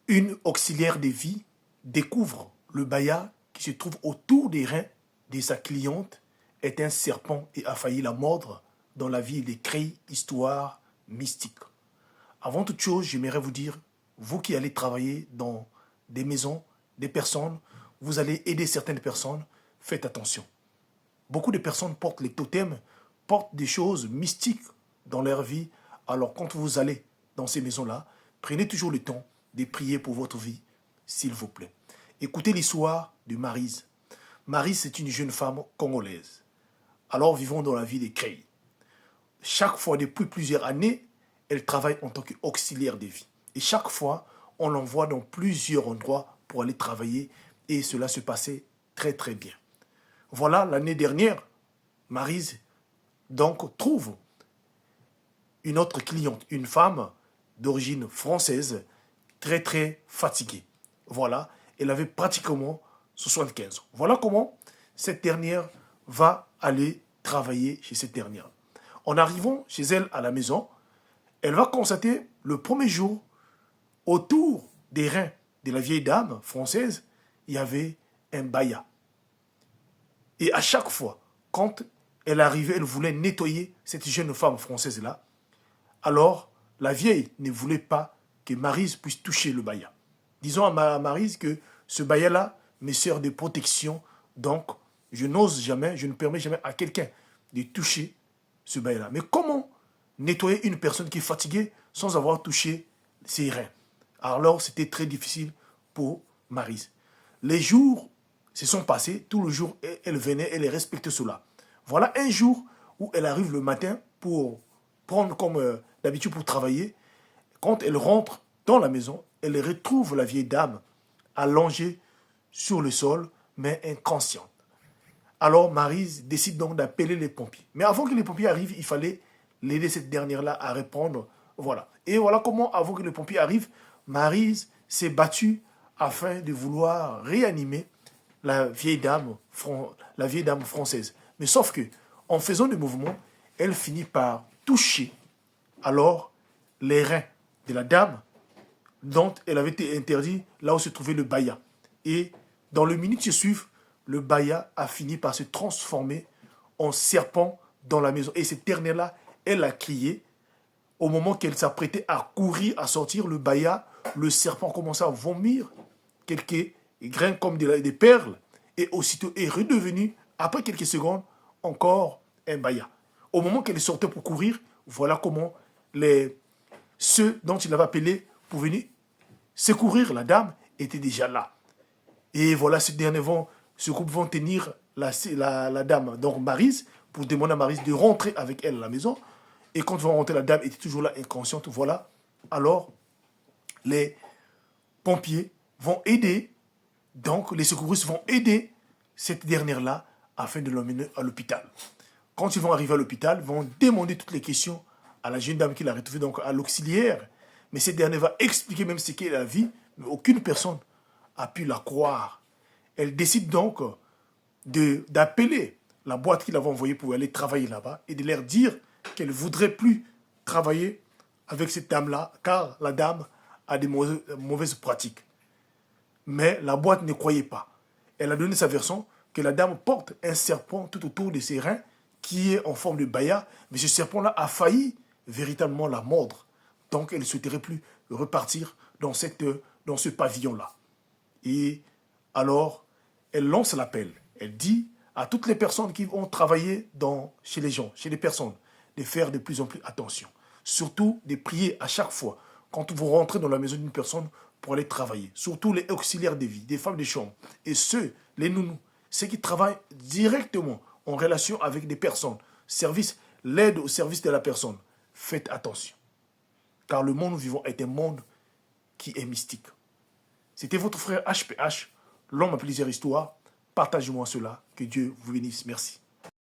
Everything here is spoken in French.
Une auxiliaire de vie découvre le baya qui se trouve autour des reins de sa cliente est un serpent et a failli la mordre dans la ville écrit histoire mystique. Avant toute chose, j'aimerais vous dire, vous qui allez travailler dans des maisons, des personnes, vous allez aider certaines personnes, faites attention. Beaucoup de personnes portent les totems, portent des choses mystiques dans leur vie. Alors quand vous allez dans ces maisons-là, prenez toujours le temps de prier pour votre vie, s'il vous plaît. Écoutez l'histoire de Maryse. Maryse, c'est une jeune femme congolaise. Alors vivons dans la ville des Créy. Chaque fois, depuis plusieurs années, elle travaille en tant qu'auxiliaire de vie. Et chaque fois, on l'envoie dans plusieurs endroits pour aller travailler. Et cela se passait très très bien. Voilà, l'année dernière, Maryse donc trouve une autre cliente, une femme d'origine française, très très fatiguée. Voilà, elle avait pratiquement 75 ans. Voilà comment cette dernière va aller travailler chez cette dernière. En arrivant chez elle à la maison, elle va constater le premier jour, autour des reins de la vieille dame française, il y avait un baya. Et à chaque fois, quand elle arrivait, elle voulait nettoyer cette jeune femme française-là, alors la vieille ne voulait pas que Maryse puisse toucher le baya. Disons à Maryse que ce baya-là me sert de protection, donc je n'ose jamais, je ne permets jamais à quelqu'un de toucher ce baya-là. Mais comment nettoyer une personne qui est fatiguée sans avoir touché ses reins? Alors c'était très difficile pour Maryse. Les jours se sont passés, tout le jour, elle venait, elle respectait cela. Voilà un jour où elle arrive le matin pour prendre comme d'habitude pour travailler. Quand elle rentre dans la maison, elle retrouve la vieille dame allongée sur le sol, mais inconsciente. Alors Maryse décide donc d'appeler les pompiers. Mais avant que les pompiers arrivent, il fallait l'aider cette dernière-là à répondre. Voilà. Et voilà comment, avant que les pompiers arrivent, Maryse s'est battue afin de vouloir réanimer la vieille dame française. Mais sauf que, en faisant des mouvements, elle finit par toucher alors les reins de la dame dont elle avait été interdite là où se trouvait le baya. Et dans les minutes qui suivent, le baya a fini par se transformer en serpent dans la maison. Et cette dernière-là, elle a crié. Au moment qu'elle s'apprêtait à courir, à sortir, le baya, le serpent commença à vomir quelques grains comme des perles. Et aussitôt est redevenu, après quelques secondes, encore un baya. Au moment qu'elle sortait pour courir, voilà comment ceux dont il avait appelé pour venir secourir la dame étaient déjà là. Et voilà, ce groupe vont tenir la dame, donc Maryse, pour demander à Maryse de rentrer avec elle à la maison. Et quand ils vont rentrer, la dame était toujours là, inconsciente. Voilà. Alors, les pompiers vont aider, donc les secouristes vont aider cette dernière-là afin de l'emmener à l'hôpital. Quand ils vont arriver à l'hôpital, ils vont demander toutes les questions à la jeune dame qui l'a retrouvée, donc à l'auxiliaire. Mais cette dernière va expliquer même ce qu'est la vie, mais aucune personne a pu la croire. Elle décide donc d'appeler la boîte qu'il avait envoyée pour aller travailler là-bas et de leur dire qu'elle ne voudrait plus travailler avec cette dame-là, car la dame a des mauvaises pratiques. Mais la boîte ne croyait pas. Elle a donné sa version que la dame porte un serpent tout autour de ses reins qui est en forme de baya, mais ce serpent-là a failli véritablement la mordre. Donc elle ne souhaiterait plus repartir dans ce pavillon-là. Et alors, elle lance l'appel. Elle dit à toutes les personnes qui vont travailler chez les gens, chez les personnes, de faire de plus en plus attention. Surtout de prier à chaque fois quand vous rentrez dans la maison d'une personne pour aller travailler. Surtout les auxiliaires de vie, des femmes de chambre. Et les nounous, ceux qui travaillent directement en relation avec des personnes. L'aide au service de la personne. Faites attention. Car le monde où nous vivons est un monde qui est mystique. C'était votre frère HPH, l'homme à plusieurs histoires. Partagez-moi cela. Que Dieu vous bénisse. Merci.